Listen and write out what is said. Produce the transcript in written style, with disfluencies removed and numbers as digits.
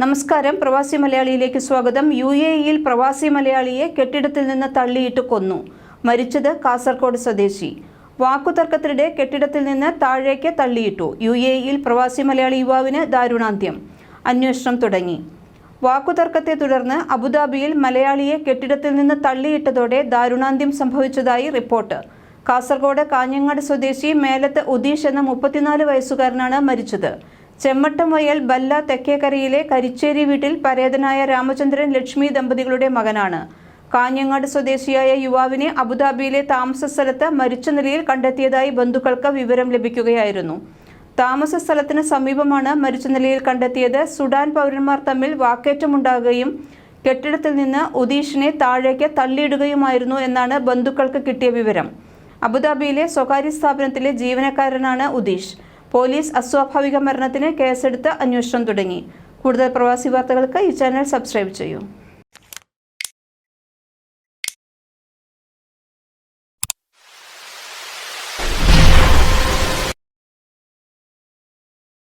നമസ്കാരം. പ്രവാസി മലയാളിയിലേക്ക് സ്വാഗതം. UAE-യിൽ പ്രവാസി മലയാളിയെ കെട്ടിടത്തിൽ നിന്ന് തള്ളിയിട്ട് കൊന്നു. മരിച്ചത് കാസർഗോഡ് സ്വദേശി. വാക്കുതർക്കത്തിനിടെ കെട്ടിടത്തിൽ നിന്ന് താഴേക്ക് തള്ളിയിട്ടു. UAE-യിൽ പ്രവാസി മലയാളി യുവാവിന് ദാരുണാന്ത്യം. അന്വേഷണം തുടങ്ങി. വാക്കുതർക്കത്തെ തുടർന്ന് അബുദാബിയിൽ മലയാളിയെ കെട്ടിടത്തിൽ നിന്ന് തള്ളിയിട്ടതോടെ ദാരുണാന്ത്യം സംഭവിച്ചതായി റിപ്പോർട്ട്. കാസർഗോഡ് കാഞ്ഞങ്ങാട് സ്വദേശി മേലത്ത് ഉദീഷ് എന്ന 34 വയസ്സുകാരനാണ് മരിച്ചത്. ചെമ്മട്ടം വയൽ ബല്ല തെക്കേക്കരയിലെ കരിച്ചേരി വീട്ടിൽ പരേതനായ രാമചന്ദ്രൻ ലക്ഷ്മി ദമ്പതികളുടെ മകനാണ്. കാഞ്ഞങ്ങാട് സ്വദേശിയായ യുവാവിനെ അബുദാബിയിലെ താമസ സ്ഥലത്ത് മരിച്ച നിലയിൽ കണ്ടെത്തിയതായി ബന്ധുക്കൾക്ക് വിവരം ലഭിക്കുകയായിരുന്നു. താമസ സ്ഥലത്തിന് സമീപമാണ് മരിച്ച നിലയിൽ കണ്ടെത്തിയത്. സുഡാൻ പൗരന്മാർ തമ്മിൽ വാക്കേറ്റമുണ്ടാകുകയും കെട്ടിടത്തിൽ നിന്ന് ഉദീഷിനെ താഴേക്ക് തള്ളിയിടുകയുമായിരുന്നു എന്നാണ് ബന്ധുക്കൾക്ക് കിട്ടിയ വിവരം. അബുദാബിയിലെ സ്വകാര്യ സ്ഥാപനത്തിലെ ജീവനക്കാരനാണ് ഉദീഷ്. പോലീസ് അസ്വാഭാവിക മരണത്തിന് കേസെടുത്ത് അന്വേഷണം തുടങ്ങി. കൂടുതൽ പ്രവാസി വാർത്തകൾക്ക് ഈ ചാനൽ സബ്സ്ക്രൈബ് ചെയ്യൂ.